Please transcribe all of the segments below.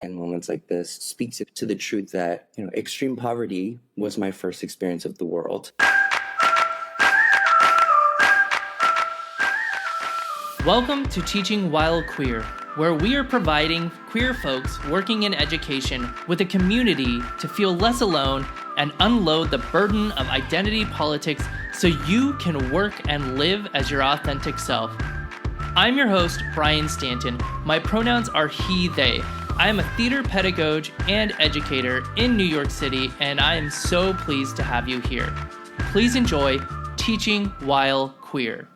And moments like this speaks to the truth that, extreme poverty was my first experience of the world. Welcome to Teaching While Queer, where we are providing queer folks working in education with a community to feel less alone and unload the burden of identity politics so you can work and live as your authentic self. I'm your host, Brian Stanton. My pronouns are he, they. I am a theater pedagogue and educator in New York City, and I am so pleased to have you here. Please enjoy Teaching While Queer.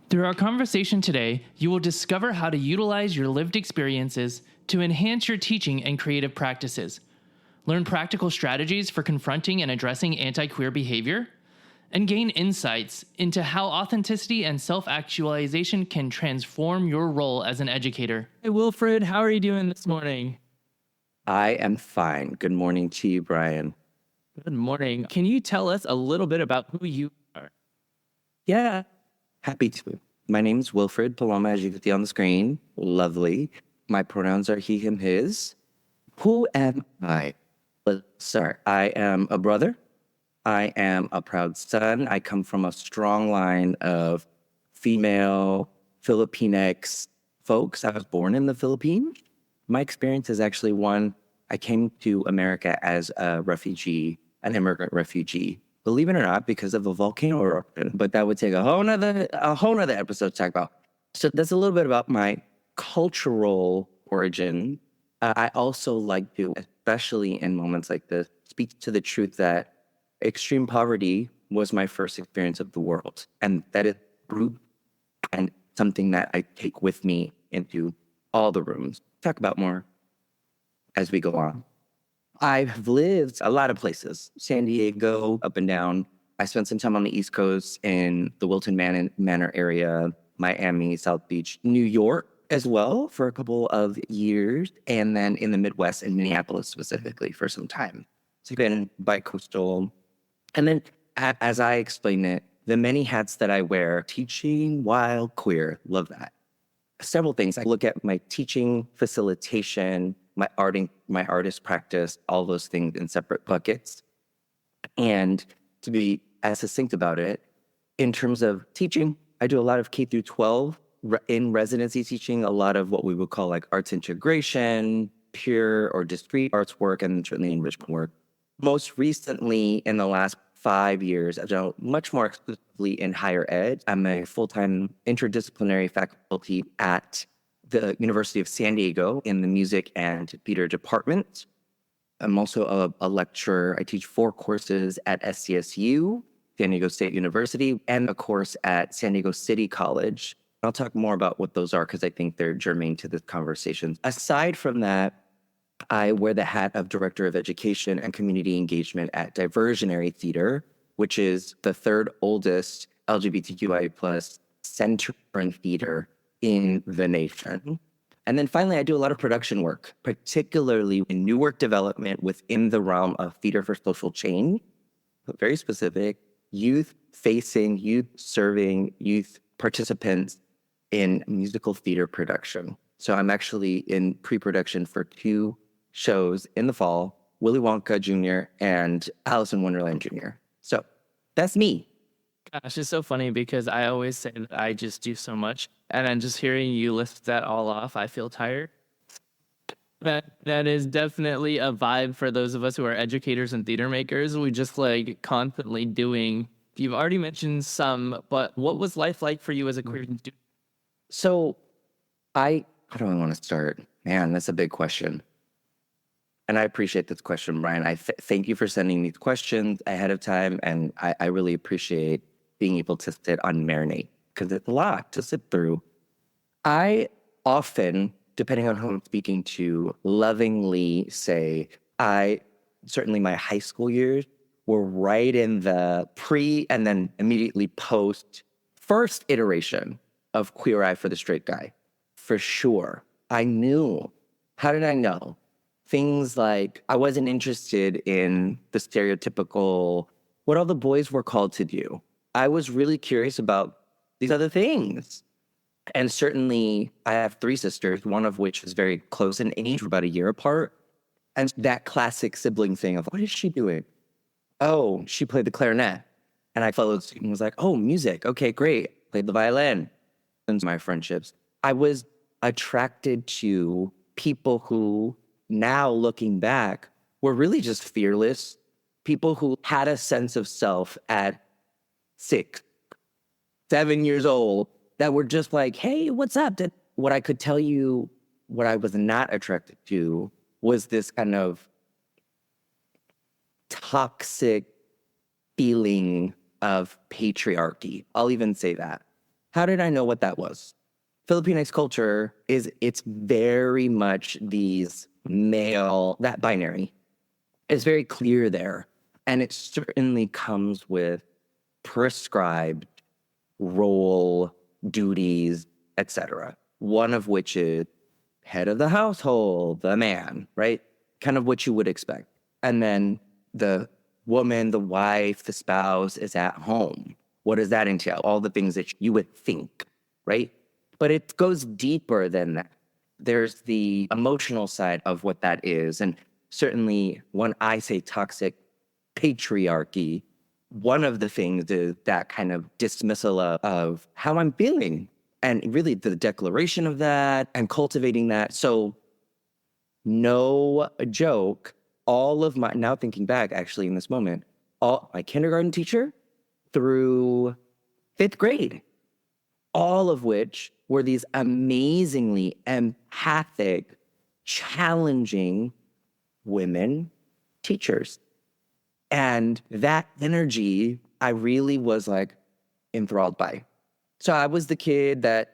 Through our conversation today, you will discover how to utilize your lived experiences to enhance your teaching and creative practices, learn practical strategies for confronting and addressing anti-queer behavior, and gain insights into how authenticity and self-actualization can transform your role as an educator. Hey, Wilfred, how are you doing this morning? I am fine. Good morning to you, Brian. Good morning. Can you tell us a little bit about who you are? Yeah, happy to. My name is Wilfred Paloma, as you can see on the screen. Lovely. My pronouns are he, him, his. Who am I? Let's start. I am a brother. I am a proud son. I come from a strong line of female Filipinx folks. I was born in the Philippines. My experience is actually one, I came to America as a refugee, an immigrant refugee. Believe it or not, because of a volcano eruption. But that would take a whole nother episode to talk about. So that's a little bit about my cultural origin. I also like to, especially in moments like this, speak to the truth that extreme poverty was my first experience of the world. And that is root and something that I take with me into all the rooms. Talk about more as we go on. I've lived a lot of places, San Diego, up and down. I spent some time on the East Coast in the Wilton Manor area, Miami, South Beach, New York as well for a couple of years, and then in the Midwest in Minneapolis specifically for some time. So I've been bi-coastal. And then, as I explain it, the many hats that I wear, teaching while queer, love that. Several things. I look at my teaching, facilitation, my artist practice, all those things in separate buckets. And to be as succinct about it, in terms of teaching, I do a lot of K through 12 in residency teaching, a lot of what we would call like arts integration, pure or discrete arts work, and certainly enrichment work. Most recently, in the last 5 years, I've done much more exclusively in higher ed. I'm a full-time interdisciplinary faculty at the University of San Diego in the music and theater department. I'm also a lecturer. I teach 4 courses at SDSU, San Diego State University, and a course at San Diego City College. I'll talk more about what those are because I think they're germane to this conversation. Aside from that, I wear the hat of Director of Education and Community Engagement at Diversionary Theater, which is the third oldest LGBTQI+ center in theater in the nation. And then finally, I do a lot of production work, particularly in new work development within the realm of theater for social change, but very specific, youth-facing, youth-serving, youth participants in musical theater production. So I'm actually in pre-production for 2 shows in the fall, Willy Wonka Jr. and Alice in Wonderland Jr. So that's me. Gosh, it's so funny because I always say that I just do so much, and then just hearing you list that all off, I feel tired. That is definitely a vibe for those of us who are educators and theater makers. We just like constantly doing. You've already mentioned some, but what was life like for you as a queer student? So how do I want to start? Man, that's a big question. And I appreciate this question, Brian. I thank you for sending these questions ahead of time. And I really appreciate being able to sit on marinate because it's a lot to sit through. I often, depending on who I'm speaking to, lovingly say, certainly my high school years were right in the pre and then immediately post first iteration of Queer Eye for the Straight Guy. For sure. I knew. How did I know? Things like I wasn't interested in the stereotypical, what all the boys were called to do. I was really curious about these other things. And certainly I have 3 sisters, one of which is very close in age, about a year apart. And that classic sibling thing of, what is she doing? Oh, she played the clarinet. And I followed suit and was like, oh, music. Okay, great. Played the violin. And my friendships. I was attracted to people who, now looking back, were really just fearless. People who had a sense of self at 6, 7 years old that were just like, hey, what's up? What I could tell you, what I was not attracted to was this kind of toxic feeling of patriarchy. I'll even say that. How did I know what that was? Filipinx culture it's very much these male, that binary. It's very clear there. And it certainly comes with prescribed role, duties, etc. One of which is head of the household, the man, right? Kind of what you would expect. And then the woman, the wife, the spouse is at home. What does that entail? All the things that you would think, right? But it goes deeper than that. There's the emotional side of what that is. And certainly when I say toxic patriarchy, one of the things is that kind of dismissal of how I'm feeling, and really the declaration of that and cultivating that. So no joke, all of my, now thinking back actually in this moment, all my kindergarten teacher through 5th grade, all of which were these amazingly empathic, challenging women teachers. And that energy, I really was like enthralled by. So I was the kid that,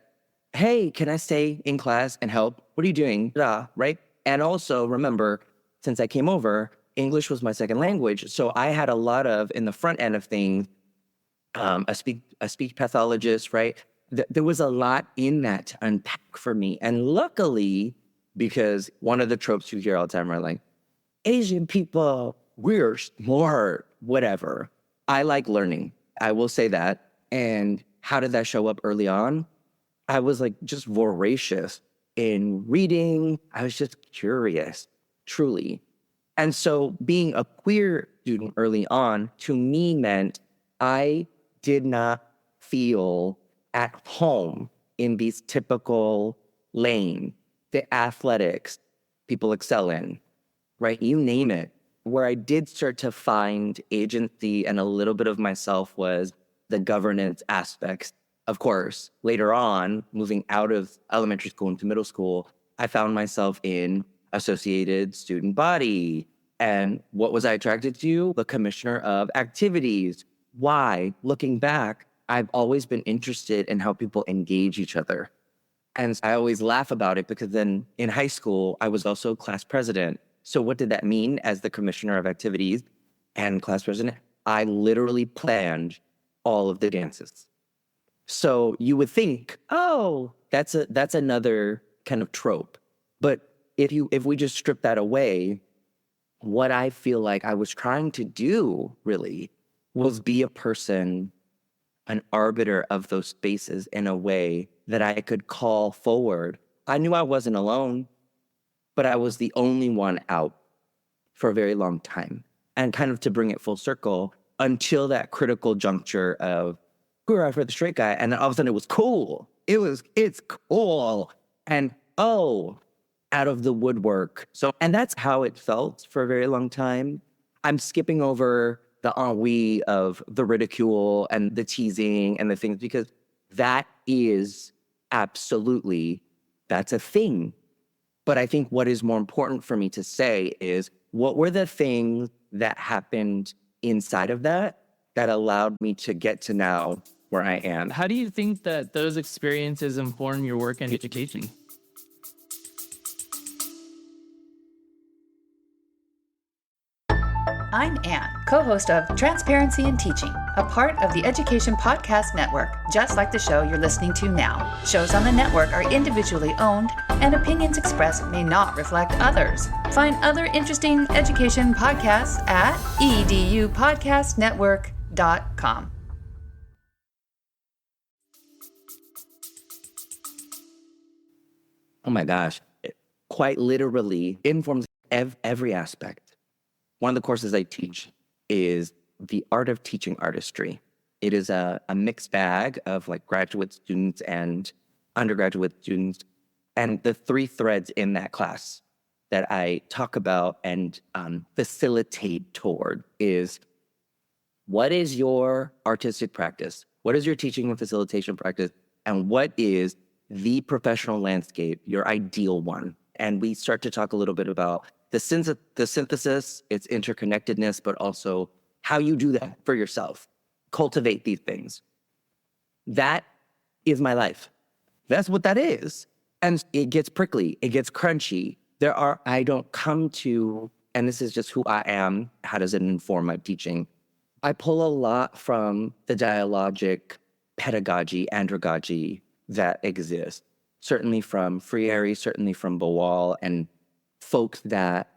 hey, can I stay in class and help? What are you doing? Right? And also remember, since I came over, English was my second language. So I had a lot of, in the front end of things, a speech pathologist, right? There was a lot in that to unpack for me. And luckily, because one of the tropes you hear all the time are like, Asian people, we're smart, whatever. I like learning. I will say that. And how did that show up early on? I was like just voracious in reading. I was just curious, truly. And so being a queer student early on to me meant I did not feel at home in these typical lane, the athletics people excel in, right? You name it. Where I did start to find agency and a little bit of myself was the governance aspects. Of course, later on, moving out of elementary school into middle school, I found myself in associated student body. And what was I attracted to? The commissioner of activities. Why? Looking back, I've always been interested in how people engage each other. And I always laugh about it because then in high school, I was also class president. So what did that mean as the commissioner of activities and class president? I literally planned all of the dances. So you would think, oh, that's another kind of trope. But if we just strip that away, what I feel like I was trying to do really was be a person, an arbiter of those spaces in a way that I could call forward. I knew I wasn't alone, but I was the only one out for a very long time. And kind of to bring it full circle until that critical juncture of queer eye for the straight guy. And then all of a sudden it was cool. It's cool. And out of the woodwork. So, and that's how it felt for a very long time. I'm skipping over the ennui of the ridicule and the teasing and the things, because that is absolutely, that's a thing. But I think what is more important for me to say is, what were the things that happened inside of that allowed me to get to now where I am? How do you think that those experiences inform your work in education? I'm Anne, co-host of Transparency in Teaching, a part of the Education Podcast Network, just like the show you're listening to now. Shows on the network are individually owned, and opinions expressed may not reflect others. Find other interesting education podcasts at edupodcastnetwork.com. Oh my gosh. It quite literally informs every aspect. One of the courses I teach is the art of teaching artistry. It is a mixed bag of like graduate students and undergraduate students. And the three threads in that class that I talk about and facilitate toward is, what is your artistic practice? What is your teaching and facilitation practice? And what is the professional landscape, your ideal one? And we start to talk a little bit about the synthesis, its interconnectedness, but also how you do that for yourself. Cultivate these things. That is my life. That's what that is. And it gets prickly, it gets crunchy. I don't come to, and this is just who I am, how does it inform my teaching? I pull a lot from the dialogic pedagogy, andragogy that exists. Certainly from Freire, certainly from Boal, and folks that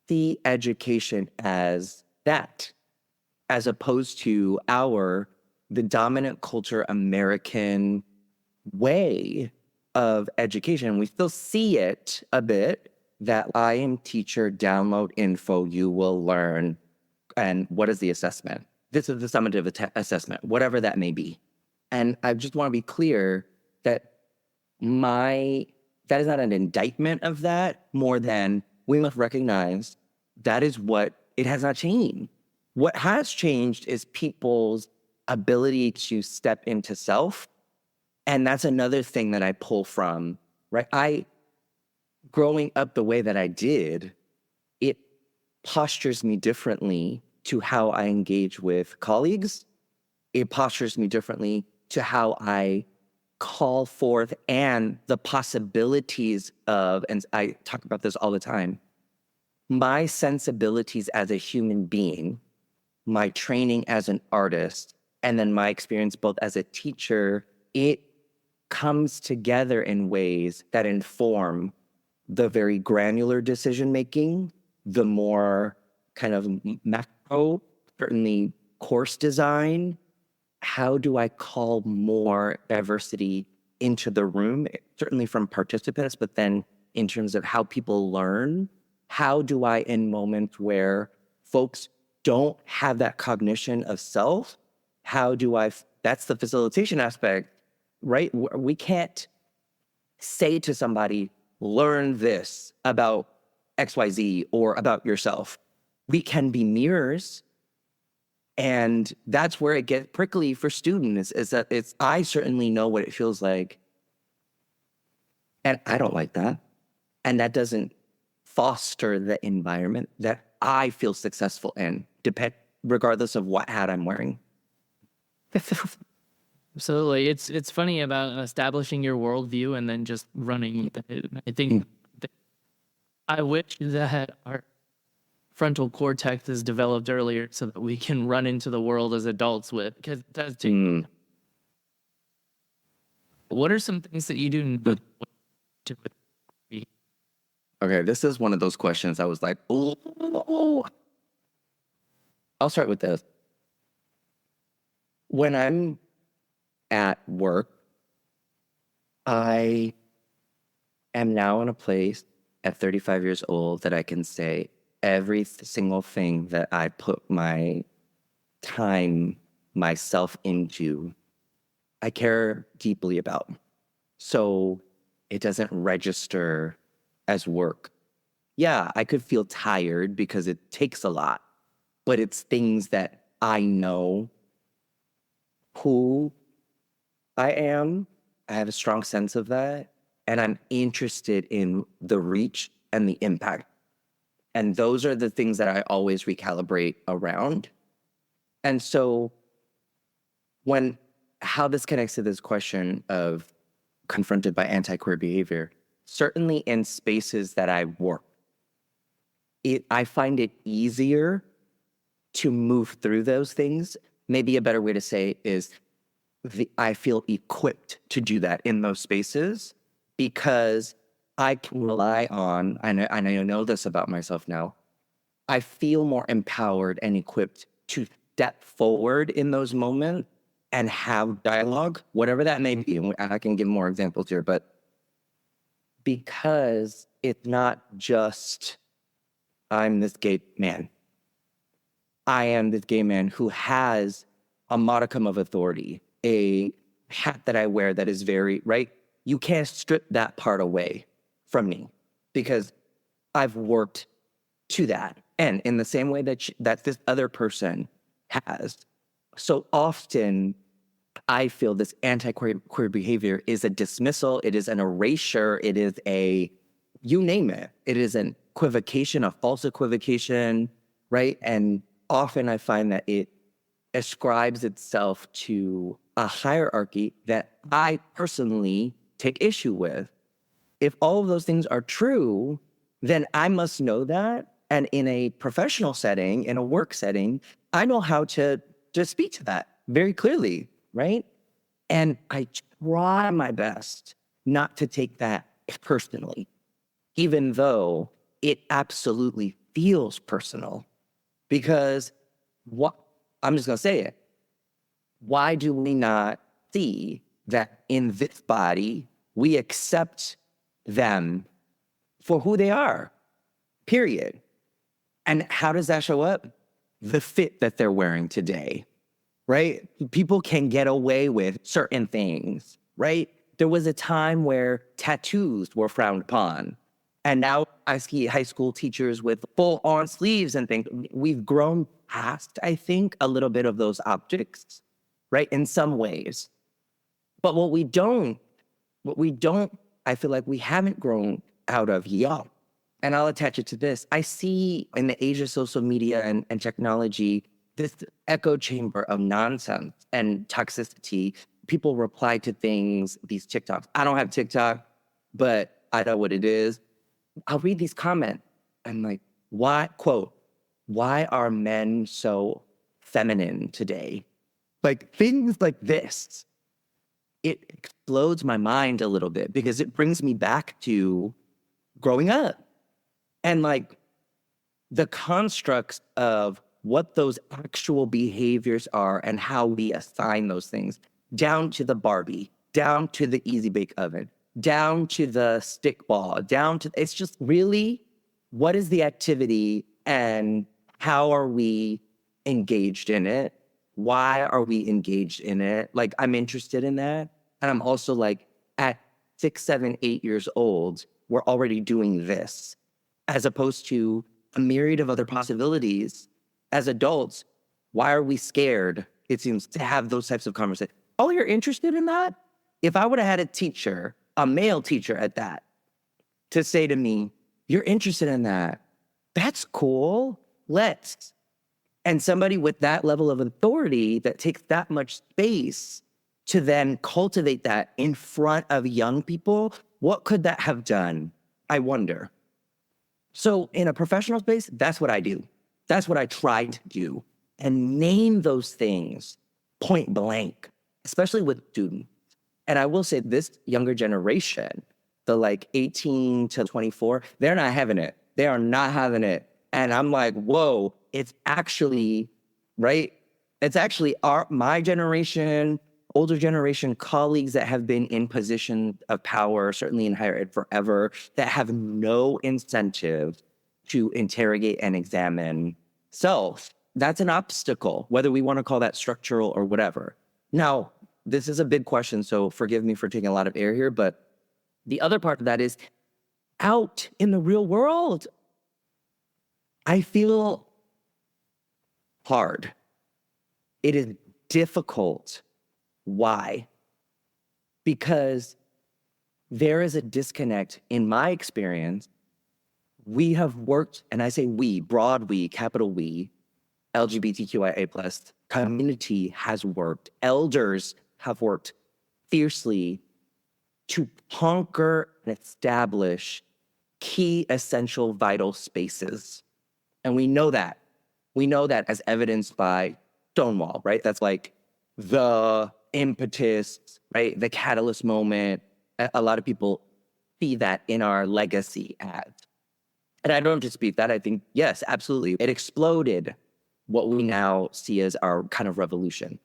see education as that, as opposed to the dominant culture American way of education. We still see it a bit, that I am teacher, download info, you will learn. And what is the assessment? This is the summative assessment, whatever that may be. And I just want to be clear that that is not an indictment of that, more than we must recognize that is what, it has not changed. What has changed is people's ability to step into self. And that's another thing that I pull from, right? Growing up the way that I did, it postures me differently to how I engage with colleagues. It postures me differently to how I call forth and the possibilities of, and I talk about this all the time, my sensibilities as a human being, my training as an artist, and then my experience both as a teacher, it comes together in ways that inform the very granular decision-making, the more kind of macro, certainly course design. How do I call more diversity into the room, certainly from participants, but then in terms of how people learn? How do I, in moments where folks don't have that cognition of self, that's the facilitation aspect, right? We can't say to somebody, learn this about XYZ or about yourself. We can be mirrors. And that's where it gets prickly for students, is that I certainly know what it feels like. And I don't like that. And that doesn't foster the environment that I feel successful in, regardless of what hat I'm wearing. Absolutely. It's funny about establishing your worldview and then just running with it. I think I wish that our frontal cortex is developed earlier so that we can run into the world as adults with, because it does take. What are some things that you do to Okay, this is one of those questions I was like, oh. I'll start with this. When I'm at work, I am now in a place at 35 years old that I can say every single thing that I put my time, myself into, I care deeply about. So it doesn't register as work. Yeah, I could feel tired because it takes a lot, but it's things that I know who I am. I have a strong sense of that. And I'm interested in the reach and the impact. And those are the things that I always recalibrate around. And so how this connects to this question of confronted by anti-queer behavior, certainly in spaces that I work, I find it easier to move through those things. Maybe a better way to say is I feel equipped to do that in those spaces because I can rely on, and I know this about myself now, I feel more empowered and equipped to step forward in those moments and have dialogue, whatever that may be. And I can give more examples here, but because it's not just, I'm this gay man. I am this gay man who has a modicum of authority, a hat that I wear that is very, right? You can't strip that part away from me because I've worked to that. And in the same way that this other person has. So often, I feel this anti-queer behavior is a dismissal, it is an erasure, it is a, you name it. It is an equivocation, a false equivocation, right? And often I find that it ascribes itself to a hierarchy that I personally take issue with. If all of those things are true, then I must know that. And in a professional setting, in a work setting, I know how to speak to that very clearly, right? And I try my best not to take that personally, even though it absolutely feels personal. Because I'm just going to say it. Why do we not see that in this body, we accept them for who they are, period? And how does that show up? The fit that they're wearing today, right? People can get away with certain things, right? There was a time where tattoos were frowned upon. And now I see high school teachers with full-on sleeves and things. We've grown past, I think, a little bit of those optics, right? In some ways. But what we don't, I feel like we haven't grown out of yet. And I'll attach it to this. I see in the age of social media and technology, this echo chamber of nonsense and toxicity. People reply to things, these TikToks. I don't have TikTok, but I know what it is. I'll read these comments. I'm like, why, quote, why are men so feminine today? Like things like this, it explodes my mind a little bit because it brings me back to growing up. And like the constructs of what those actual behaviors are and how we assign those things, down to the Barbie, down to the Easy Bake Oven, down to the stickball, down to, it's just really, what is the activity and how are we engaged in it? Why are we engaged in it? Like, I'm interested in that. And I'm also like, at 6, 7, 8 years old, we're already doing this, as opposed to a myriad of other possibilities. As adults, why are we scared, it seems, to have those types of conversations? Oh, you're interested in that? If I would have had a teacher, a male teacher at that, to say to me, you're interested in that, that's cool, let's. And somebody with that level of authority that takes that much space to then cultivate that in front of young people, what could that have done? I wonder. So in a professional space, that's what I do. That's what I try to do. And name those things point blank, especially with students. And I will say this younger generation, the like 18 to 24, they're not having it. They are not having it. And I'm like, whoa, it's actually, right? It's actually my generation, older generation colleagues that have been in positions of power, certainly in higher ed forever, that have no incentive to interrogate and examine self. That's an obstacle, whether we want to call that structural or whatever. Now, this is a big question, so forgive me for taking a lot of air here, but the other part of that is out in the real world, I feel hard. It is difficult. Why? Because there is a disconnect in my experience. We have worked, and I say we, broad we, capital We, LGBTQIA+ community has worked, elders have worked fiercely to conquer and establish key, essential, vital spaces. And we know that. We know that as evidenced by Stonewall, right? That's like the impetus, right? The catalyst moment. A lot of people see that in our legacy ads. And I don't dispute that. I think, yes, absolutely. It exploded what we now see as our kind of revolution.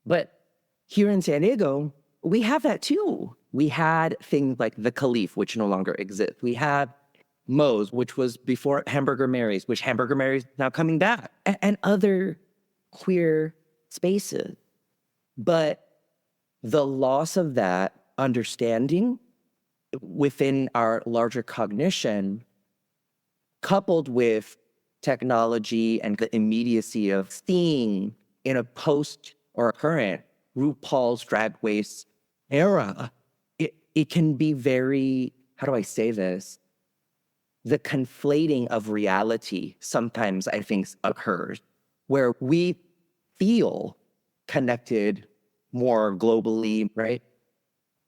But here in San Diego, we have that too. We had things like the Caliph, which no longer exists. We had Moe's, which was before Hamburger Mary's, which Hamburger Mary's is now coming back, and other queer spaces. But the loss of that understanding within our larger cognition, coupled with technology and the immediacy of seeing in a post or current RuPaul's Drag Race era, it can be very, how do I say this? The conflating of reality sometimes, I think, occurs where we feel connected more globally, right?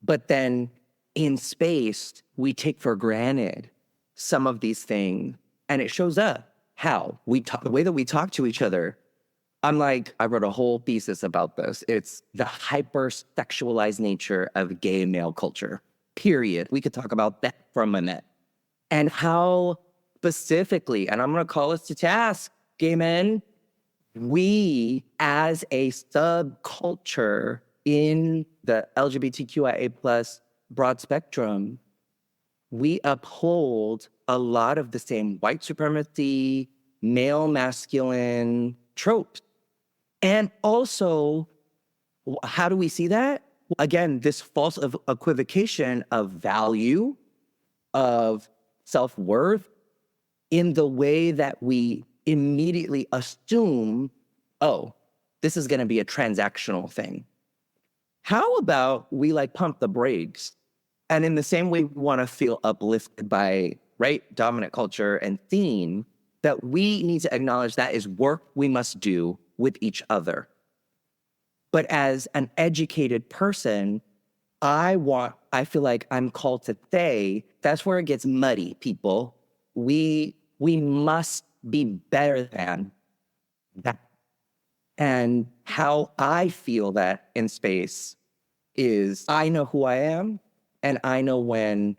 But then in space, we take for granted some of these things, and it shows up how we talk, the way that we talk to each other. I wrote a whole thesis about this. It's the hyper-sexualized nature of gay male culture, period. We could talk about that for a minute. And how specifically, and I'm going to call us to task, gay men, we as a subculture in the LGBTQIA plus broad spectrum, we uphold a lot of the same white supremacy, male masculine tropes. And also, how do we see that? Again, this false equivocation of value, of self-worth, in the way that we immediately assume, oh, this is going to be a transactional thing. How about we pump the brakes? And in the same way, we want to feel uplifted by, right, dominant culture and theme, that we need to acknowledge that is work we must do with each other. But as an educated person, I feel like I'm called to say, that's where it gets muddy, people. We must be better than that. And how I feel that in space is I know who I am, and I know when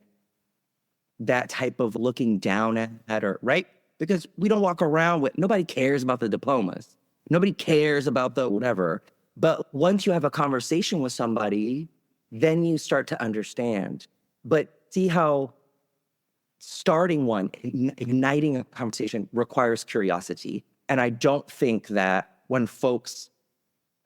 that type of looking down at or, right? Because we don't walk around with, nobody cares about the diplomas. Nobody cares about the whatever. But once you have a conversation with somebody, then you start to understand. But see how starting one, igniting a conversation requires curiosity. And I don't think that when folks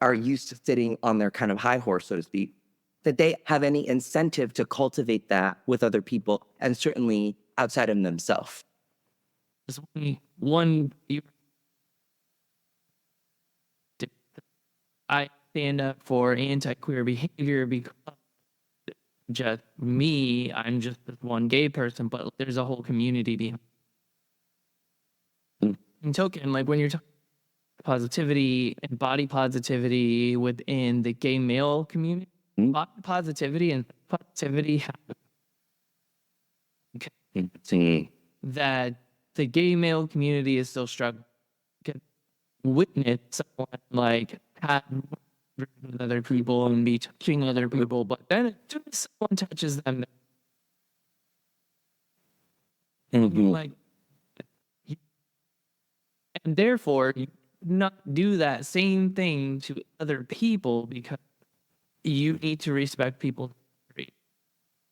are used to sitting on their kind of high horse, so to speak, that they have any incentive to cultivate that with other people, and certainly outside of themselves. I stand up for anti-queer behavior because just me, I'm just this one gay person, but there's a whole community behind. In token, when you're talking positivity and body positivity within the gay male community, body positivity and positivity that the gay male community is still struggling. Witness someone having with other people and be touching other people, but then as soon as someone touches them, and therefore you not do that same thing to other people because you need to respect people's history.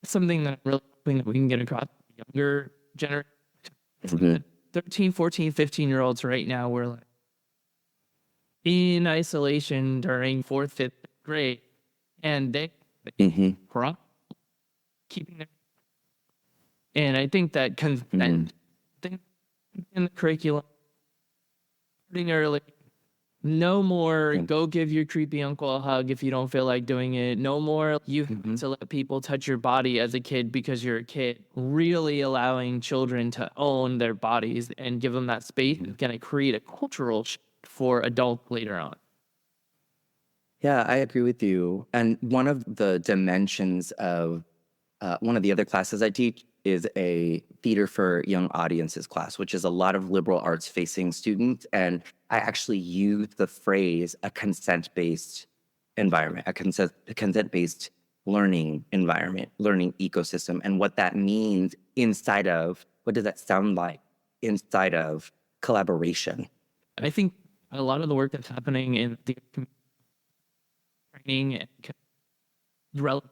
Something that I'm really hoping that we can get across to the younger generation. 13, 14, 15-year-olds right now, we're in isolation during 4th, 5th grade, and they keeping their. And I think that consent thing in the curriculum, starting early, no more go give your creepy uncle a hug if you don't feel like doing it. No more you have to let people touch your body as a kid because you're a kid. Really allowing children to own their bodies and give them that space is going to create a cultural shift for adults later on. Yeah, I agree with you. And one of the dimensions of one of the other classes I teach is a theater for young audiences class, which is a lot of liberal arts facing students. And I actually use the phrase a consent-based environment, a consent-based learning environment, learning ecosystem, and what that means inside of, what does that sound like inside of collaboration? I think a lot of the work that's happening in the training and relevant.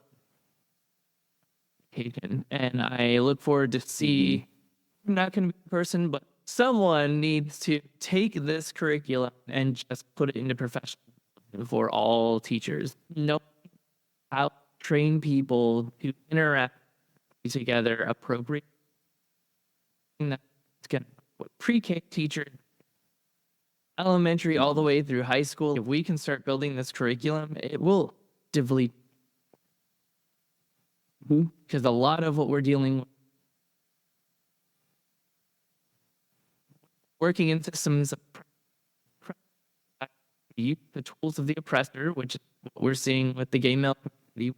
And I look forward to see, I'm not going to be the person, but someone needs to take this curriculum and just put it into professional for all teachers. Know how to train people to interact together appropriately. That's going to pre-K teachers, elementary all the way through high school. If we can start building this curriculum, it will actively, because a lot of what we're dealing with, working in systems, use the tools of the oppressor, which is what we're seeing with the gay male community,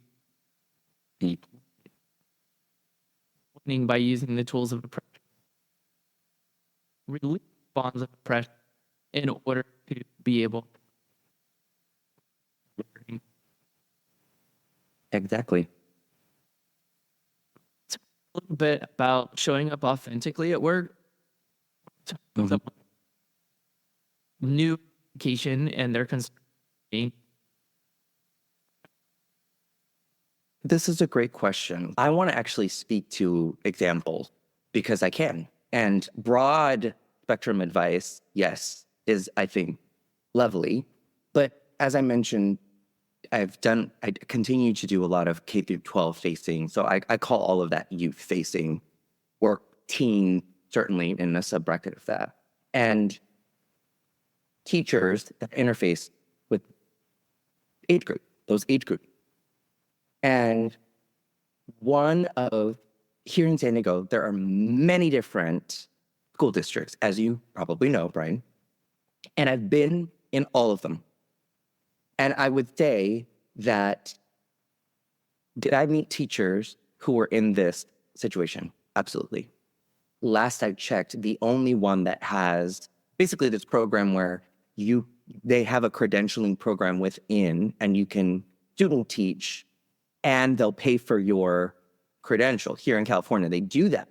by using the tools of oppression, release bonds of oppression in order to be able to. Exactly. A little bit about showing up authentically at work. New education and their concern. This is a great question. I want to actually speak to examples because I can. And broad spectrum advice, yes, is, I think, lovely. But as I mentioned, I continue to do a lot of K through 12 facing. So I call all of that youth facing or teen, certainly in a sub-bracket of that. And teachers that interface with those age groups. And here in San Diego, there are many different school districts, as you probably know, Brian. And I've been in all of them. And I would say that, did I meet teachers who were in this situation? Absolutely. Last I checked, the only one that has basically this program where they have a credentialing program within, and you can student teach, and they'll pay for your credential. Here in California, they do that.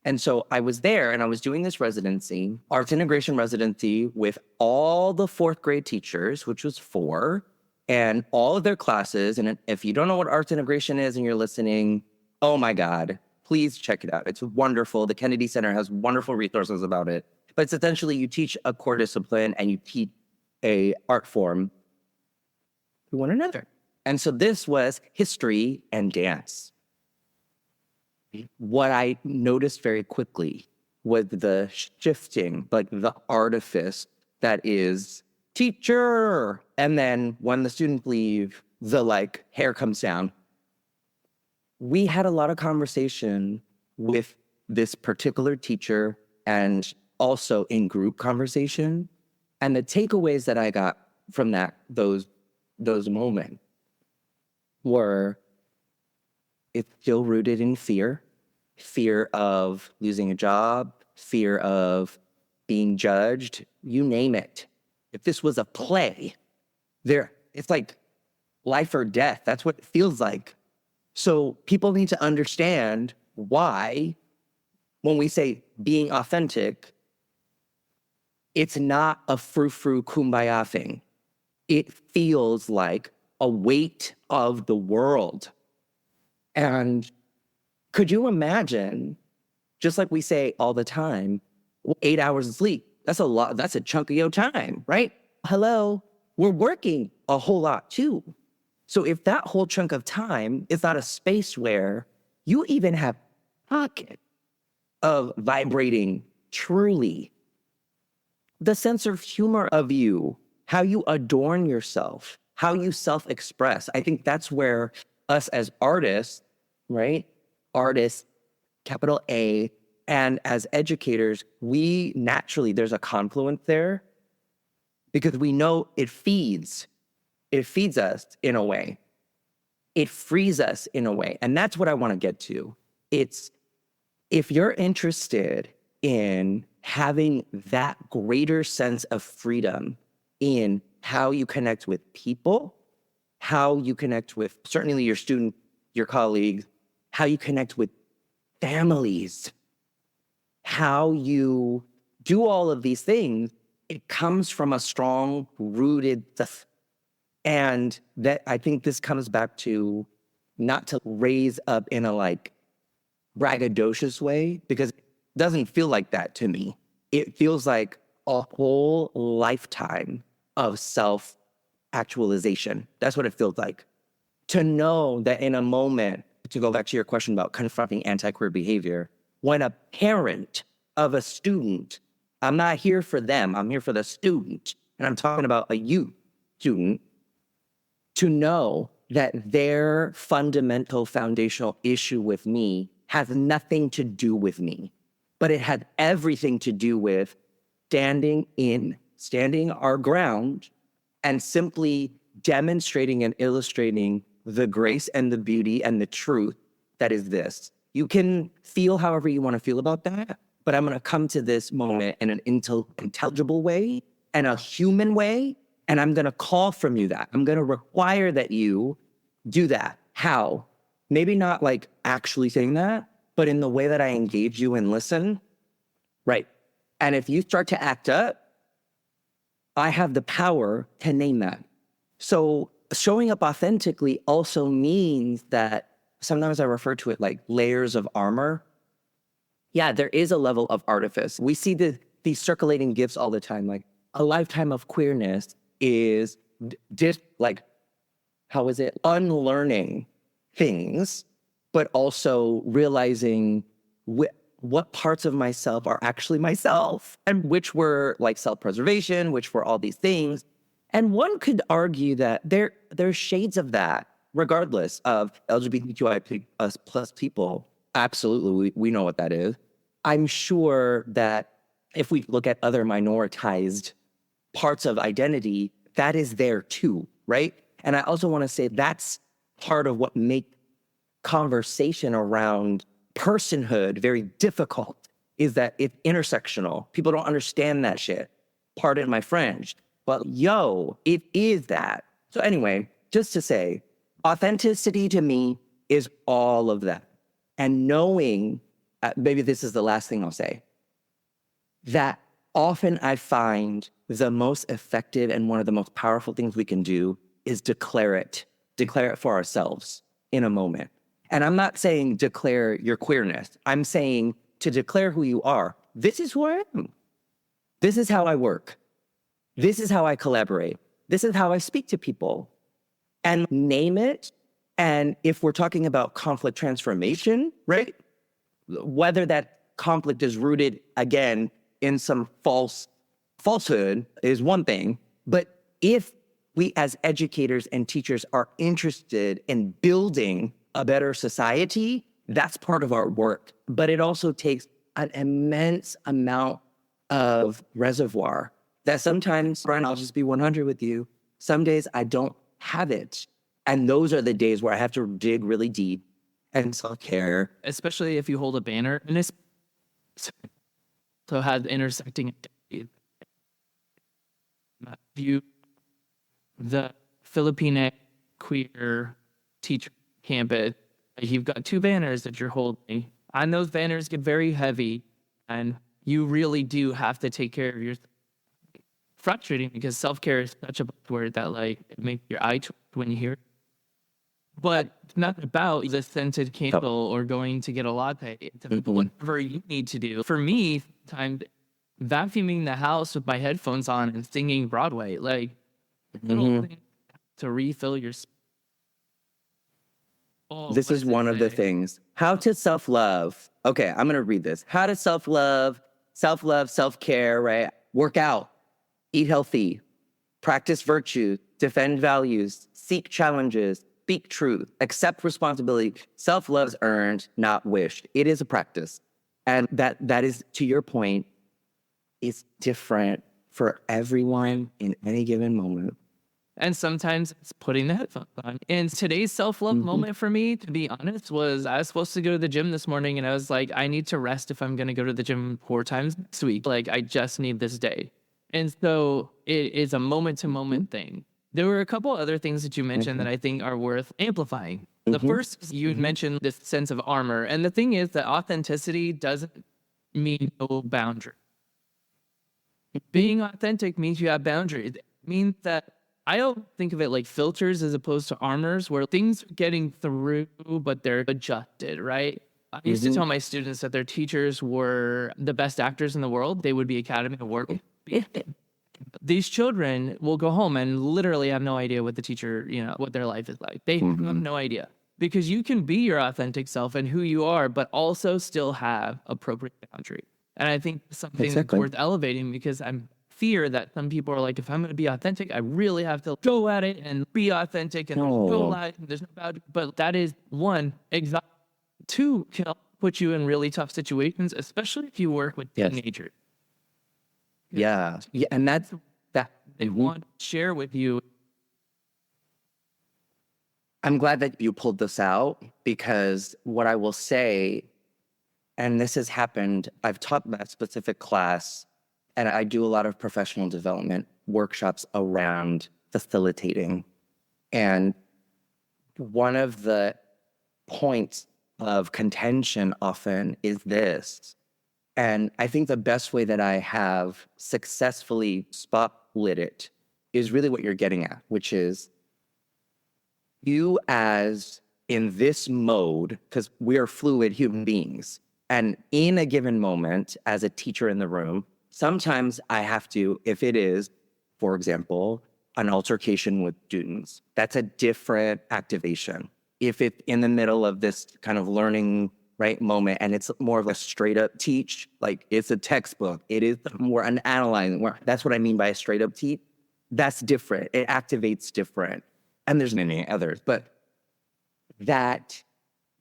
And so I was there, and I was doing this residency, arts integration residency, with all the fourth grade teachers, which was 4, and all of their classes. And if you don't know what arts integration is and you're listening, oh my God, please check it out. It's wonderful. The Kennedy Center has wonderful resources about it. But it's essentially you teach a core discipline and you teach a art form to one another. And so this was history and dance. What I noticed very quickly was the shifting, like the artifice that is teacher. And then when the students leave, the hair comes down. We had a lot of conversation with this particular teacher and also in group conversation. And the takeaways that I got from those moments were, it's still rooted in fear of losing a job, fear of being judged, you name it. If this was a play, it's like life or death. That's what it feels like. So people need to understand why, when we say being authentic, it's not a frou-frou kumbaya thing. It feels like a weight of the world. And could you imagine, just like we say all the time, 8 hours of sleep, that's a lot, that's a chunk of your time, right? Hello, we're working a whole lot too. So if that whole chunk of time is not a space where you even have pocket of vibrating truly, the sense of humor of you, how you adorn yourself, how you self-express, I think that's where us as artists, right? Artists, capital A, and as educators, we naturally, there's a confluence there because we know it feeds us in a way. It frees us in a way. And that's what I want to get to. It's, if you're interested in having that greater sense of freedom in how you connect with people, how you connect with certainly your student, your colleagues, how you connect with families, how you do all of these things, it comes from a strong rooted, and that I think this comes back to not to raise up in a like braggadocious way, because it doesn't feel like that to me. It feels like a whole lifetime of self-actualization. That's what it feels like. To know that in a moment, to go back to your question about confronting anti-queer behavior, when a parent of a student, I'm not here for them, I'm here for the student, and I'm talking about a youth student, to know that their fundamental foundational issue with me has nothing to do with me, but it had everything to do with standing our ground and simply demonstrating and illustrating the grace and the beauty and the truth that is this. You can feel however you want to feel about that, but I'm going to come to this moment in an intelligible way and a human way, and I'm going to call from you that. I'm going to require that you do that. How? Maybe not like actually saying that, but in the way that I engage you and listen. Right. And if you start to act up, I have the power to name that. So showing up authentically also means that sometimes I refer to it like layers of armor. Yeah, there is a level of artifice. We see these circulating gifts all the time. Like a lifetime of queerness is unlearning things, but also realizing what parts of myself are actually myself, and which were like self-preservation, which were all these things. And one could argue that there's shades of that, regardless of LGBTQI plus people. Absolutely, we know what that is. I'm sure that if we look at other minoritized parts of identity, that is there too, right? And I also want to say that's part of what makes conversation around personhood very difficult, is that it's intersectional. People don't understand that shit. Pardon my French, but it is that. So anyway, just to say, authenticity to me is all of that. And knowing, maybe this is the last thing I'll say, that often I find the most effective and one of the most powerful things we can do is declare it for ourselves in a moment. And I'm not saying declare your queerness. I'm saying to declare who you are. This is who I am. This is how I work. This is how I collaborate. This is how I speak to people. And name it. And if we're talking about conflict transformation, right? Whether that conflict is rooted, again, in some falsehood is one thing. But if we as educators and teachers are interested in building a better society, that's part of our work. But it also takes an immense amount of reservoir that sometimes, Brian, I'll just be 100 with you. Some days I don't have it. And those are the days where I have to dig really deep and self-care. Especially if you hold a banner and it's so has intersecting view the Filipino queer teacher campus. You've got two banners that you're holding, and those banners get very heavy, and you really do have to take care of yourself. Frustrating because self-care is such a word that like it makes your eye twitch when you hear it. But it's not about the scented candle or going to get a latte. It's about whatever you need to do. For me, sometimes vacuuming the house with my headphones on and singing Broadway, like little things to refill your. This is one of the things. How to self-love. Okay, I'm going to read this. How to self-love, self-care, right? Work out, eat healthy, practice virtue, defend values, seek challenges, speak truth, accept responsibility. Self-love is earned, not wished. It is a practice. And that is, to your point, is different for everyone in any given moment. And sometimes it's putting the headphones on. And today's self-love moment for me, to be honest, was I was supposed to go to the gym this morning, and I was like, I need to rest if I'm going to go to the gym 4 times next week. Like, I just need this day. And so it is a moment-to-moment thing. There were a couple other things that you mentioned that I think are worth amplifying. The first, you mentioned this sense of armor. And the thing is that authenticity doesn't mean no boundary. Being authentic means you have boundaries. It means that I don't think of it like filters as opposed to armors where things are getting through, but they're adjusted, right? I used to tell my students that their teachers were the best actors in the world. They would be Academy Award. These children will go home and literally have no idea what the teacher, what their life is like. They have no idea. Because you can be your authentic self and who you are, but also still have appropriate boundaries. And I think something that's worth elevating, because I'm fear that some people are like, if I'm going to be authentic, I really have to go at it and be authentic and there's no lie, and there's no boundary. But that is one, exactly. Two, can put you in really tough situations, especially if you work with teenagers. Yeah. And that's that they want to share with you. I'm glad that you pulled this out, because what I will say, and this has happened, I've taught that specific class, and I do a lot of professional development workshops around facilitating. And one of the points of contention often is this. And I think the best way that I have successfully spotlit it is really what you're getting at, which is you as in this mode, because we are fluid human beings. And in a given moment, as a teacher in the room, sometimes I have to, if it is, for example, an altercation with students, that's a different activation. If it's in the middle of this kind of learning moment, and it's more of a straight up teach, like it's a textbook, it is more an analyzing, that's what I mean by a straight up teach. That's different. It activates different. And there's many others, but that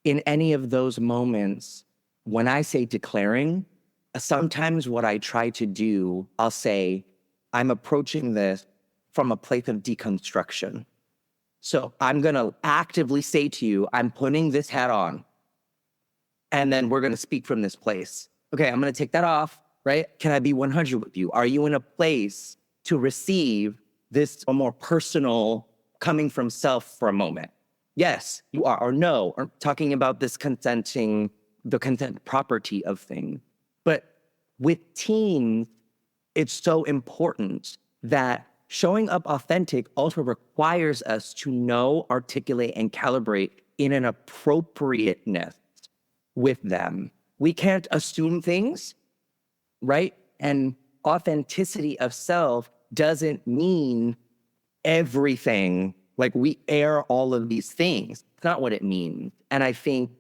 in any of those moments, when I say declaring, sometimes what I try to do, I'll say, I'm approaching this from a place of deconstruction. So I'm going to actively say to you, I'm putting this hat on, and then we're going to speak from this place. Okay, I'm going to take that off, right? Can I be 100 with you? Are you in a place to receive this a more personal coming from self for a moment? Yes, you are, or no, or talking about this consenting, the consent property of things. But with teens, it's so important that showing up authentic also requires us to know, articulate, and calibrate in an appropriateness with them. We can't assume things, right? And authenticity of self doesn't mean everything. Like we air all of these things. It's not what it means. And I think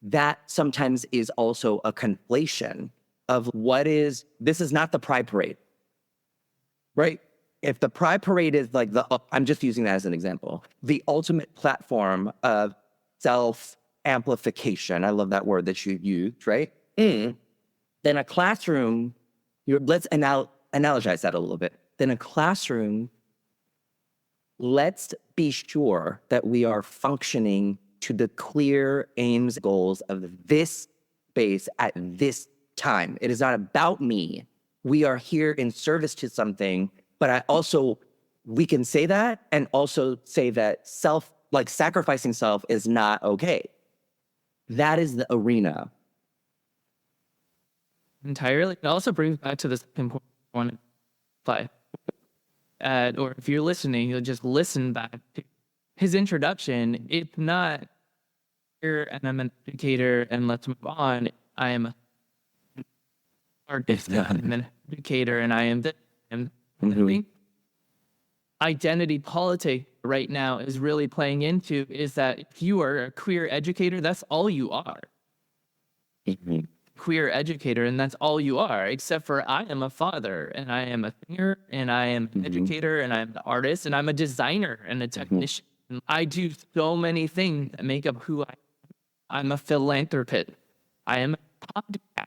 that sometimes is also a conflation of this is not the Pride Parade, right? If the Pride Parade is like I'm just using that as an example, the ultimate platform of self-amplification, I love that word that you used, right? Then a classroom, let's analogize that a little bit. Then a classroom, let's be sure that we are functioning to the clear aims, goals of this space at this time. It is not about me. We are here in service to something, but we can say that and also say that sacrificing self is not okay. That is the arena. Entirely. It also brings back to this important point. Or if you're listening, you'll just listen back to his introduction. It's not here and I'm an educator and let's move on. I am an artist, I'm an educator, and I am this. Identity politics right now is really playing into is that if you are a queer educator, that's all you are. Queer educator, and that's all you are, except for I am a father, and I am a singer, and I am an educator, and I'm an artist, and I'm a designer and a technician. I do so many things that make up who I am. I'm a philanthropist. I am a podcast.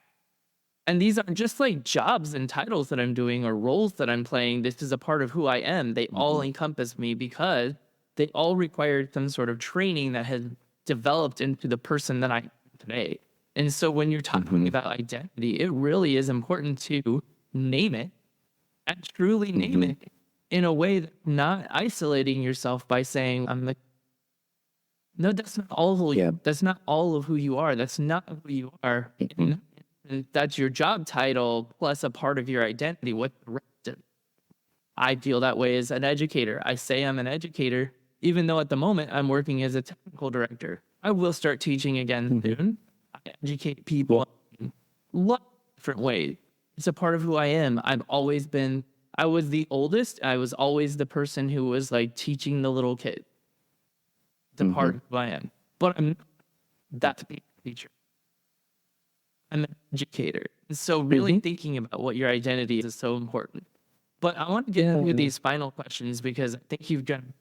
And these aren't just like jobs and titles that I'm doing or roles that I'm playing. This is a part of who I am. They all encompass me because they all require some sort of training that has developed into the person that I am today. And so when you're talking about identity, it really is important to name it and truly name it in a way that's not isolating yourself by saying, no, that's not all of you. That's not all of who you are. That's not who you are. And that's your job title plus a part of your identity. What the rest of it? I feel that way as an educator. I say I'm an educator, even though at the moment I'm working as a technical director. I will start teaching again soon. I educate people in lots of different ways. It's a part of who I am. I was the oldest. I was always the person who was like teaching the little kid. It's a part of who I am. But I'm not that to be a teacher. I'm an educator. And so really thinking about what your identity is so important. But I want to get into these final questions because I think you've done.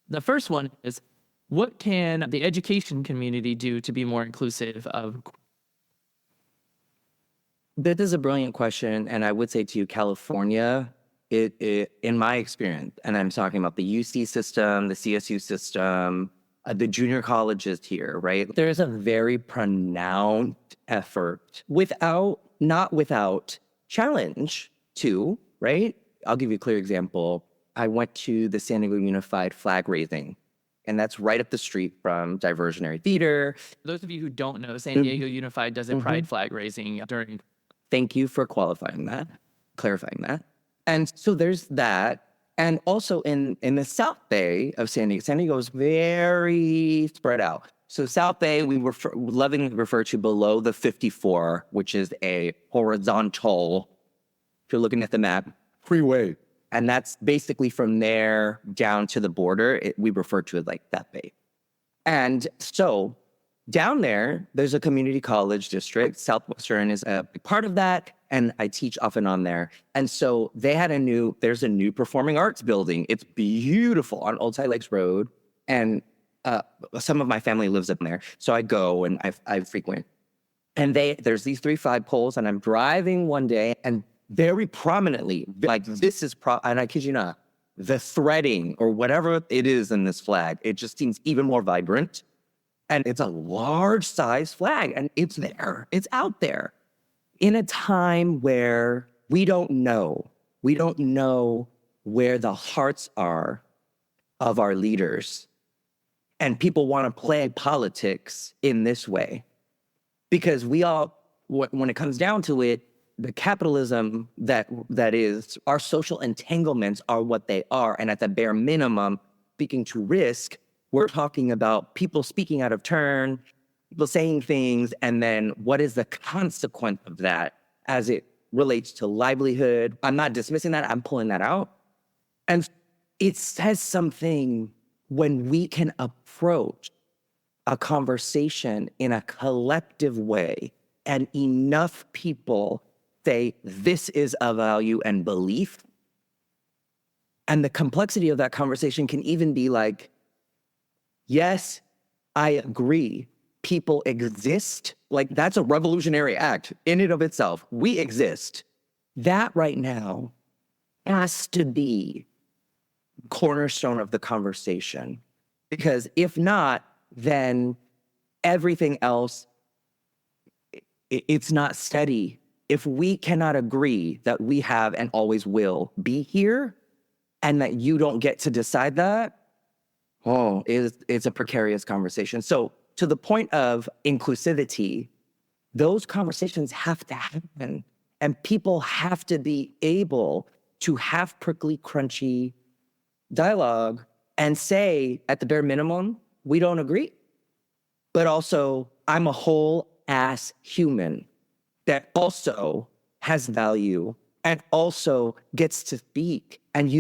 The first one is, what can the education community do to be more inclusive of? That is a brilliant question. And I would say to you, California, it in my experience, and I'm talking about the UC system, the CSU system, the junior colleges here, right? There's a very pronounced effort not without challenge too, right? I'll give you a clear example. I went to the San Diego Unified flag raising, and that's right up the street from Diversionary Theater. For those of you who don't know, San Diego Unified does a pride flag raising during. Thank you for clarifying that. And so there's that. And also in the South Bay of San Diego is very spread out. So South Bay, we lovingly refer to below the 54, which is a horizontal, if you're looking at the map, freeway. And that's basically from there down to the border. We refer to it like that Bay. And so down there's a community college district. Southwestern is a big part of that. And I teach off and on there. And so there's a new performing arts building. It's beautiful on Old Side Lakes Road. And some of my family lives up there. So I go and I frequent. And there's these 3 flagpoles, and I'm driving one day, and very prominently, like this is, and I kid you not, the threading or whatever it is in this flag, it just seems even more vibrant. And it's a large size flag, and it's there. It's out there. In a time where we don't know where the hearts are of our leaders. And people want to play politics in this way. Because when it comes down to it, the capitalism that is, our social entanglements are what they are. And at the bare minimum, speaking to risk, we're talking about people speaking out of turn, people saying things, and then what is the consequence of that as it relates to livelihood? I'm not dismissing that, I'm pulling that out. And it says something when we can approach a conversation in a collective way and enough people say, this is a value and belief. And the complexity of that conversation can even be like, yes, I agree. People exist. Like, that's a revolutionary act in and of itself. We exist. That right now has to be cornerstone of the conversation. Because if not, then everything else, it's not steady. If we cannot agree that we have and always will be here, and that you don't get to decide that, it's a precarious conversation. So to the point of inclusivity, those conversations have to happen. And people have to be able to have prickly, crunchy dialogue and say, at the bare minimum, we don't agree. But also, I'm a whole ass human that also has value and also gets to speak. And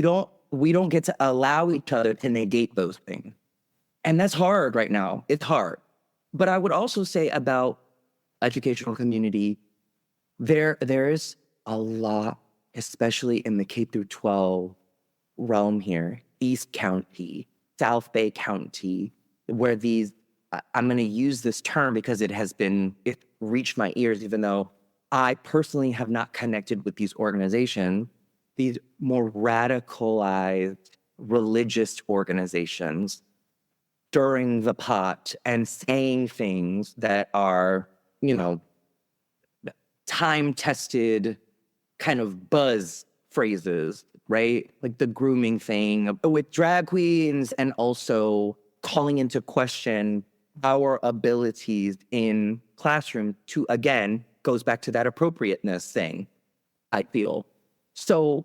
we don't get to allow each other to negate those things. And that's hard right now. It's hard. But I would also say about educational community, there's a lot, especially in the K through 12 realm here, East County, South Bay County, where I'm going to use this term because it reached my ears, even though I personally have not connected with these organizations, these more radicalized religious organizations stirring the pot and saying things that are, time-tested kind of buzz phrases, right? Like the grooming thing with drag queens, and also calling into question our abilities in classroom to, again, goes back to that appropriateness thing, I feel. So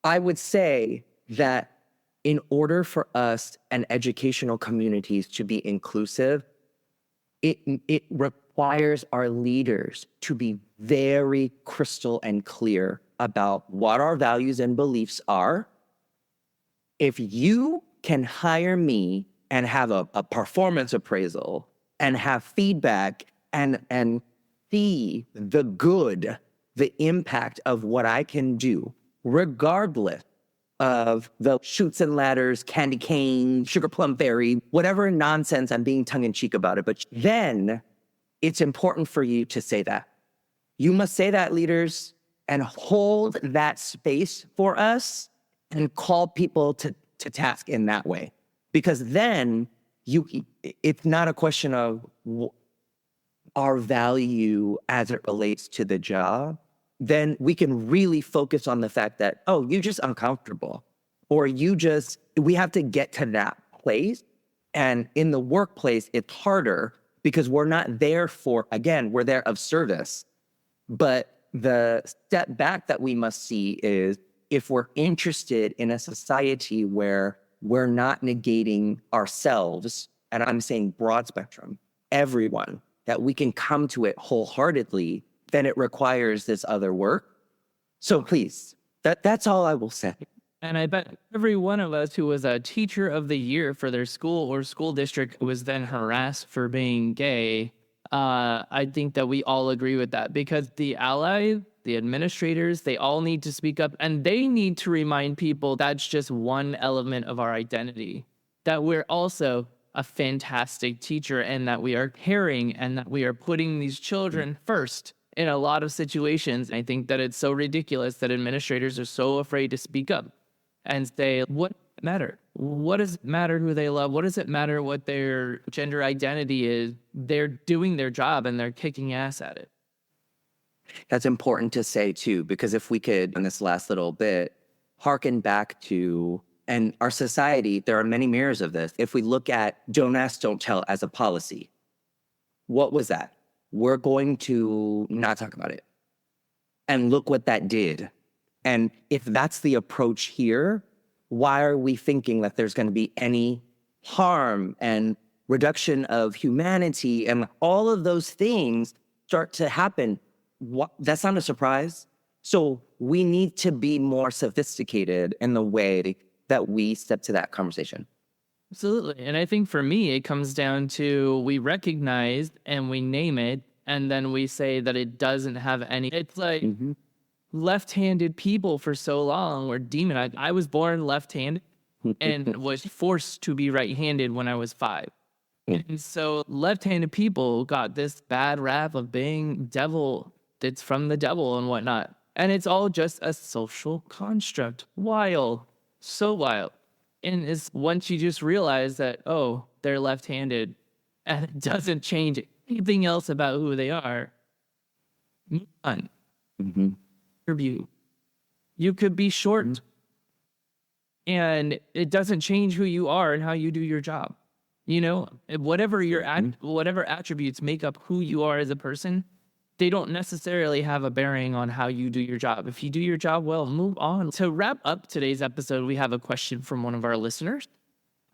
I would say that in order for us and educational communities to be inclusive, it requires our leaders to be very crystal and clear about what our values and beliefs are. If you can hire me and have a performance appraisal and have feedback and see the good, the impact of what I can do, regardless of the chutes and ladders, candy cane, sugar plum fairy, whatever nonsense, I'm being tongue-in-cheek about it, but then it's important for you to say that. You must say that, leaders, and hold that space for us and call people to task in that way. Because then it's not a question of our value as it relates to the job. Then we can really focus on the fact that, oh, you're just uncomfortable, or we have to get to that place. And in the workplace, it's harder because we're not there we're there of service. But the step back that we must see is if we're interested in a society where we're not negating ourselves, and I'm saying broad spectrum, everyone, that we can come to it wholeheartedly, then it requires this other work. So please, that's all I will say. And I bet every one of us who was a teacher of the year for their school or school district was then harassed for being gay. I think that we all agree with that, because the allies, the administrators, they all need to speak up, and they need to remind people that's just one element of our identity, that we're also a fantastic teacher and that we are caring and that we are putting these children first in a lot of situations. I think that it's so ridiculous that administrators are so afraid to speak up and say, what matter? What does it matter who they love? What does it matter what their gender identity is? They're doing their job and they're kicking ass at it. That's important to say too, because if we could, in this last little bit, hearken back to, and our society, there are many mirrors of this. If we look at don't ask, don't tell as a policy, what was that? We're going to not talk about it. And look what that did. And if that's the approach here, why are we thinking that there's going to be any harm and reduction of humanity and all of those things start to happen? That's not a surprise. So we need to be more sophisticated in the way that we step to that conversation. Absolutely. And I think for me, it comes down to we recognize and we name it, and then we say that it doesn't have any. It's like left-handed people for so long were demonized. I was born left-handed and was forced to be right-handed when I was 5. And so left-handed people got this bad rap of being devil. It's from the devil and whatnot. And it's all just a social construct. Wild. So wild. And it's once you just realize that, oh, they're left-handed, and it doesn't change anything else about who they are, move on. You could be short, and it doesn't change who you are and how you do your job. You know, whatever whatever attributes make up who you are as a person, they don't necessarily have a bearing on how you do your job. If you do your job well, move on. To wrap up today's episode, we have a question from one of our listeners.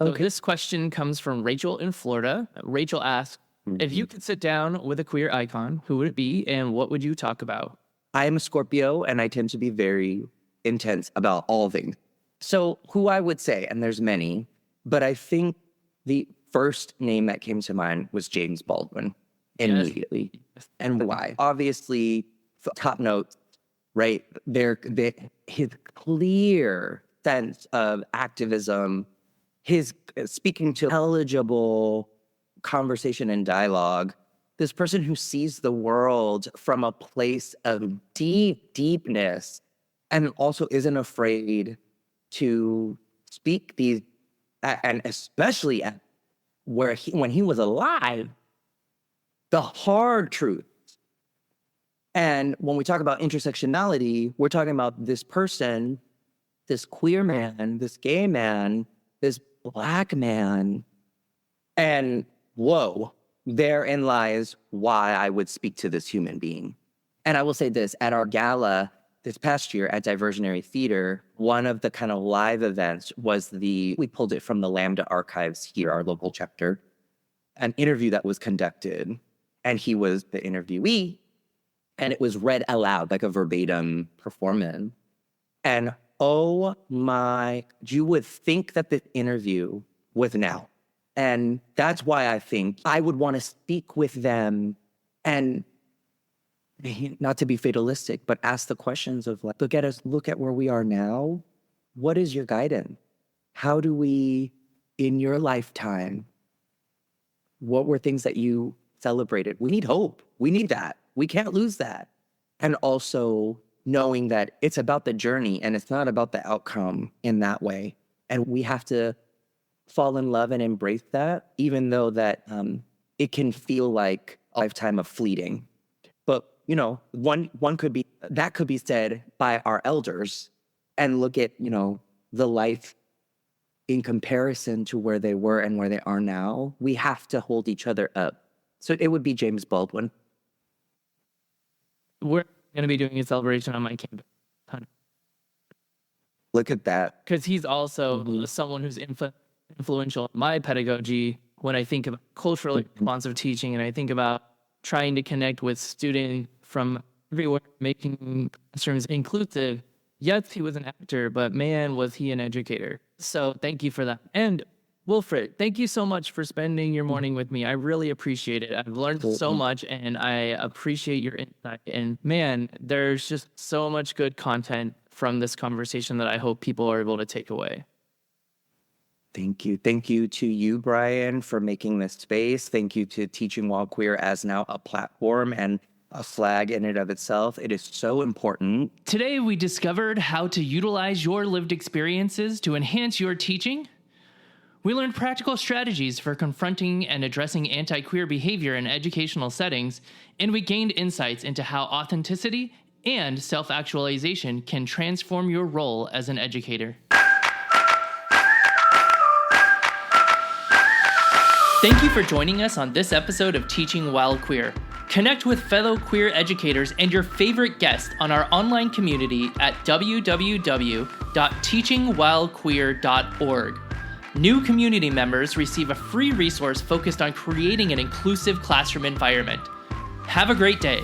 Okay. So this question comes from Rachel in Florida. Rachel asks, if you could sit down with a queer icon, who would it be and what would you talk about? I am a Scorpio and I tend to be very intense about all things. So who I would say, and there's many, but I think the first name that came to mind was James Baldwin immediately. Yes. And why? Obviously, top notes, right? His clear sense of activism, his speaking to intelligible conversation and dialogue, this person who sees the world from a place of deepness and also isn't afraid to speak these, and especially when he was alive, the hard truth. And when we talk about intersectionality, we're talking about this person, this queer man, this gay man, this Black man. And whoa, therein lies why I would speak to this human being. And I will say this, at our gala, this past year at Diversionary Theater, one of the kind of live events was we pulled it from the Lambda archives here, our local chapter, an interview that was conducted, and he was the interviewee, and it was read aloud, like a verbatim performance. And oh my, you would think that the interview was now. And that's why I think I would want to speak with them and not to be fatalistic, but ask the questions of like, look at where we are now. What is your guidance? How do we, in your lifetime, what were things that you celebrated? We need hope. We need that. We can't lose that. And also knowing that it's about the journey and it's not about the outcome in that way. And we have to fall in love and embrace that, even though that it can feel like a lifetime of fleeting. But, you know, one could be said by our elders and look at, you know, the life in comparison to where they were and where they are now. We have to hold each other up. So it would be James Baldwin. We're going to be doing a celebration on my campus. Look at that. Because he's also someone who's influential in my pedagogy when I think about culturally responsive teaching and I think about trying to connect with students from everywhere, making classrooms inclusive. Yes, he was an actor, but man, was he an educator. So thank you for that. And Wilfred, thank you so much for spending your morning with me. I really appreciate it. I've learned so much and I appreciate your insight. And man, there's just so much good content from this conversation that I hope people are able to take away. Thank you. Thank you to you, Brian, for making this space. Thank you to Teaching While Queer as now a platform and a flag in and of itself. It is so important. Today, we discovered how to utilize your lived experiences to enhance your teaching. We learned practical strategies for confronting and addressing anti-queer behavior in educational settings, and we gained insights into how authenticity and self-actualization can transform your role as an educator. Thank you for joining us on this episode of Teaching While Queer. Connect with fellow queer educators and your favorite guests on our online community at www.teachingwhilequeer.org. New community members receive a free resource focused on creating an inclusive classroom environment. Have a great day.